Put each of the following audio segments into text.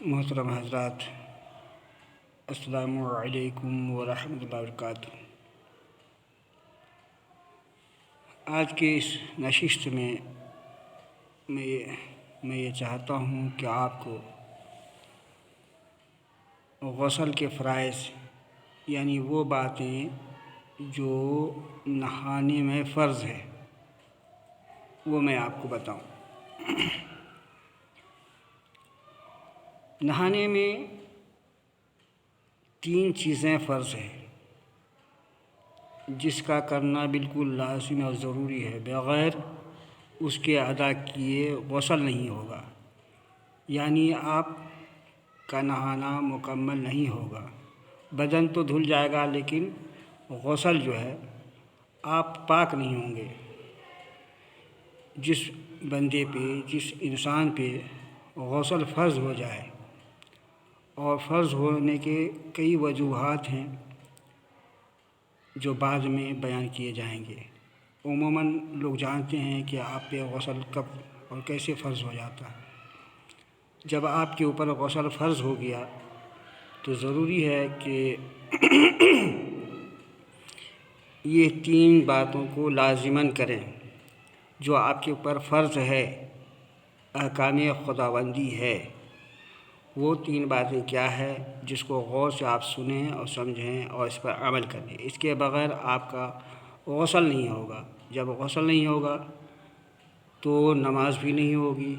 محترم حضرات، السلام علیکم ورحمۃ اللہ وبرکاتہ۔ آج کے اس نشست میں میں یہ چاہتا ہوں کہ آپ کو غسل کے فرائض یعنی وہ باتیں جو نہانے میں فرض ہے وہ میں آپ کو بتاؤں۔ نہانے میں 3 چیزیں فرض ہیں جس کا کرنا بالکل لازمی اور ضروری ہے، بغیر اس کے ادا کیے غسل نہیں ہوگا، یعنی آپ کا نہانا مکمل نہیں ہوگا۔ بدن تو دھل جائے گا لیکن غسل جو ہے آپ پاک نہیں ہوں گے۔ جس بندے پہ، جس انسان پہ غسل فرض ہو جائے، اور فرض ہونے کے کئی وجوہات ہیں جو بعد میں بیان کیے جائیں گے۔ عموماً لوگ جانتے ہیں کہ آپ پہ غسل کب اور کیسے فرض ہو جاتا ہے۔ جب آپ کے اوپر غسل فرض ہو گیا تو ضروری ہے کہ یہ 3 باتوں کو لازماً کریں جو آپ کے اوپر فرض ہے، احکام خداوندی ہے۔ وہ 3 باتیں کیا ہے جس کو غور سے آپ سنیں اور سمجھیں اور اس پر عمل کریں۔ اس کے بغیر آپ کا غسل نہیں ہوگا۔ جب غسل نہیں ہوگا تو نماز بھی نہیں ہوگی،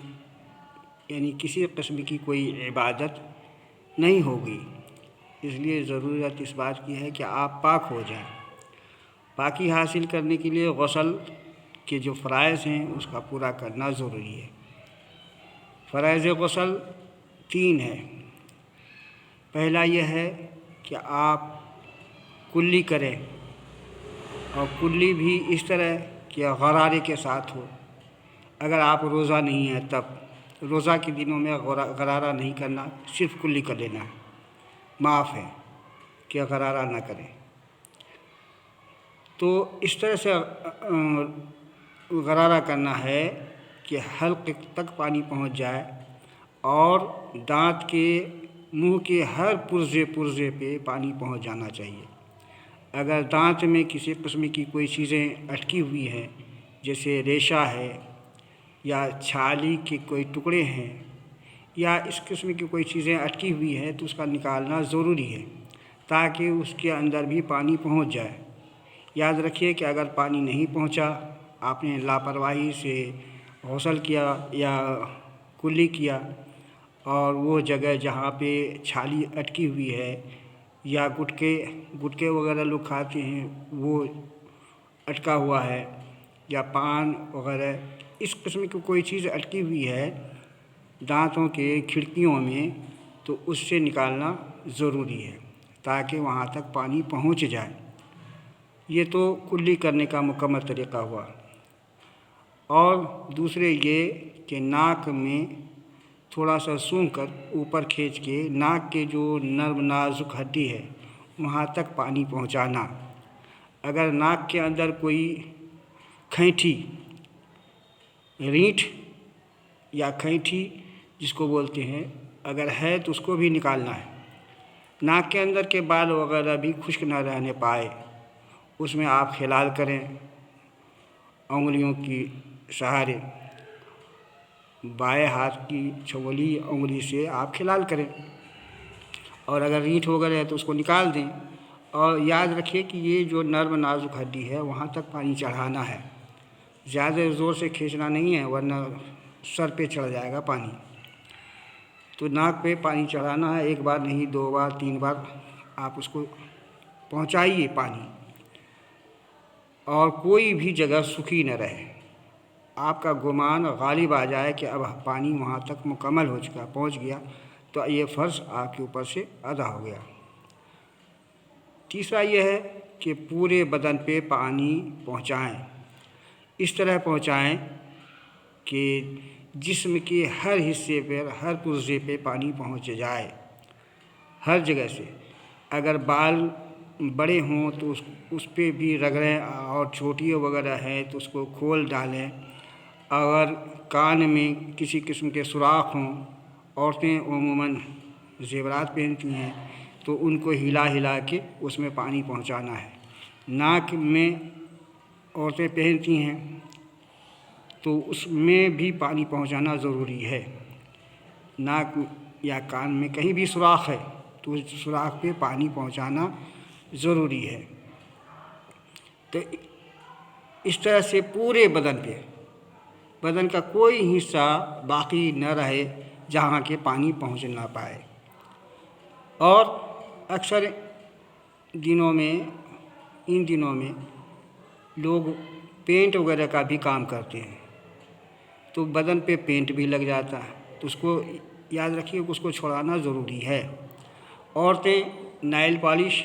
یعنی کسی قسم کی کوئی عبادت نہیں ہوگی۔ اس لیے ضرورت اس بات کی ہے کہ آپ پاک ہو جائیں۔ پاکی حاصل کرنے کے لیے غسل کے جو فرائض ہیں اس کا پورا کرنا ضروری ہے۔ فرائض غسل 3 ہے۔ پہلا یہ ہے کہ آپ کلی کریں، اور کلی بھی اس طرح کہ غرارے کے ساتھ ہو۔ اگر آپ روزہ نہیں ہیں تب روزہ کے دنوں میں غرارہ نہیں کرنا، صرف کلی کر لینا ہے، معاف ہے کہ غرارہ نہ کریں۔ تو اس طرح سے غرارہ کرنا ہے کہ حلق تک پانی پہنچ جائے اور دانت کے منہ کے ہر پرزے پہ پانی پہنچ جانا چاہیے۔ اگر دانت میں کسی قسم کی کوئی چیزیں اٹکی ہوئی ہیں، جیسے ریشہ ہے یا چھالی کے کوئی ٹکڑے ہیں یا اس قسم کی کوئی چیزیں اٹکی ہوئی ہیں تو اس کا نکالنا ضروری ہے تاکہ اس کے اندر بھی پانی پہنچ جائے۔ یاد رکھیے کہ اگر پانی نہیں پہنچا، آپ نے لاپرواہی سے غسل کیا یا کلی کیا، اور وہ جگہ جہاں پہ چھالی اٹکی ہوئی ہے یا گٹکے وغیرہ لوگ کھاتے ہیں وہ اٹکا ہوا ہے، یا پان وغیرہ اس قسم کی کوئی چیز اٹکی ہوئی ہے دانتوں کے کھڑکیوں میں، تو اس سے نکالنا ضروری ہے تاکہ وہاں تک پانی پہنچ جائے۔ یہ تو کلی کرنے کا مکمل طریقہ ہوا۔ اور دوسرے یہ کہ ناک میں تھوڑا سا سونگھ کر اوپر کھینچ کے ناک کے جو نرم نازک ہڈی ہے وہاں تک پانی پہنچانا۔ اگر ناک کے اندر کوئی کھینٹی، رینٹھ یا کھینٹی جس کو بولتے ہیں، اگر ہے تو اس کو بھی نکالنا ہے۔ ناک کے اندر کے بال وغیرہ بھی خشک نہ رہنے پائے، اس میں آپ خلال کریں انگلیوں کی سہارے، بائیں ہاتھ کی چھولی انگلی سے آپ خلال کریں، اور اگر رینٹھ وغیرہ ہے تو اس کو نکال دیں۔ اور یاد رکھیے کہ یہ جو نرم نازک ہڈی ہے وہاں تک پانی چڑھانا ہے، زیادہ زور سے کھینچنا نہیں ہے ورنہ سر پہ چڑھ جائے گا پانی۔ تو ناک پہ پانی چڑھانا ہے، 1 بار نہیں، 2 بار 3 بار آپ اس کو پہنچائیے پانی، اور کوئی بھی جگہ سوکھی نہ رہے۔ آپ کا گمان غالب آ جائے کہ اب پانی وہاں تک مکمل ہو چکا، پہنچ گیا، تو یہ فرض آپ کے اوپر سے ادا ہو گیا۔ تیسرا یہ ہے کہ پورے بدن پہ پانی پہنچائیں، اس طرح پہنچائیں کہ جسم کے ہر حصے پر، ہر پرزے پہ پانی پہنچ جائے، ہر جگہ سے۔ اگر بال بڑے ہوں تو اس پہ بھی رگڑیں، اور چھوٹی وغیرہ ہے تو اس کو کھول ڈالیں۔ اگر کان میں کسی قسم کے سوراخ ہوں عورتیں عموماً زیورات پہنتی ہیں تو ان کو ہلا ہلا کے اس میں پانی پہنچانا ہے۔ ناک میں عورتیں پہنتی ہیں تو اس میں بھی پانی پہنچانا ضروری ہے۔ ناک یا کان میں کہیں بھی سوراخ ہے تو اس سوراخ پہ پانی پہنچانا ضروری ہے۔ تو اس طرح سے پورے بدن کا کوئی حصہ باقی نہ رہے جہاں کے پانی پہنچ نہ پائے۔ اور اکثر ان دنوں میں لوگ پینٹ وغیرہ کا بھی کام کرتے ہیں تو بدن پہ پینٹ بھی لگ جاتا ہے، تو اس کو یاد رکھیے کہ اس کو چھڑانا ضروری ہے۔ عورتیں نیل پالش،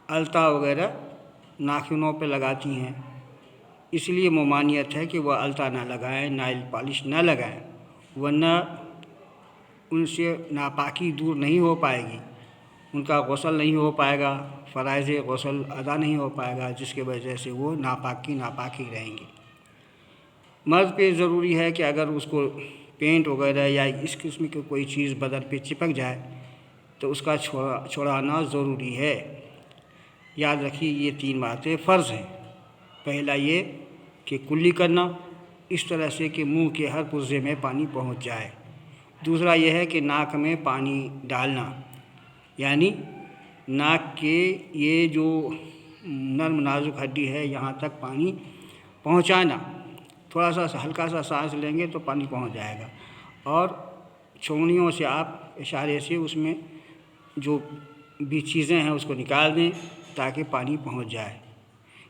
التا وغیرہ ناخنوں پہ لگاتی ہیں، اس لیے ممانعت ہے کہ وہ التا نہ لگائیں، نیل پالش نہ لگائیں، ورنہ ان سے ناپاکی دور نہیں ہو پائے گی، ان کا غسل نہیں ہو پائے گا، فرائض غسل ادا نہیں ہو پائے گا، جس کی وجہ سے وہ ناپاکی رہیں گی۔ مرد پہ ضروری ہے کہ اگر اس کو پینٹ وغیرہ یا اس قسم کی کوئی چیز بدن پہ چپک جائے تو اس کا چھڑانا ضروری ہے۔ یاد رکھیے یہ 3 باتیں فرض ہیں۔ پہلا یہ کہ کلی کرنا اس طرح سے کہ منہ کے ہر پرزے میں پانی پہنچ جائے۔ دوسرا یہ ہے کہ ناک میں پانی ڈالنا، یعنی ناک کے یہ جو نرم نازک ہڈی ہے یہاں تک پانی پہنچانا، تھوڑا سا ہلکا سا سانس لیں گے تو پانی پہنچ جائے گا، اور چھونیوں سے آپ اشارے سے اس میں جو بھی چیزیں ہیں اس کو نکال دیں تاکہ پانی پہنچ جائے۔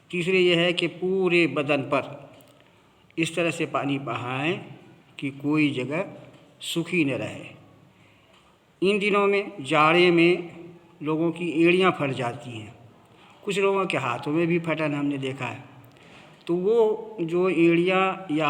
تیسرے یہ ہے کہ پورے بدن پر اس طرح سے پانی بہائیں کہ کوئی جگہ سوکھی نہ رہے۔ ان دنوں میں جاڑے میں لوگوں کی ایڑیاں پھٹ جاتی ہیں، کچھ لوگوں کے ہاتھوں میں بھی پھٹن ہم نے دیکھا ہے، تو وہ جو ایڑیاں یا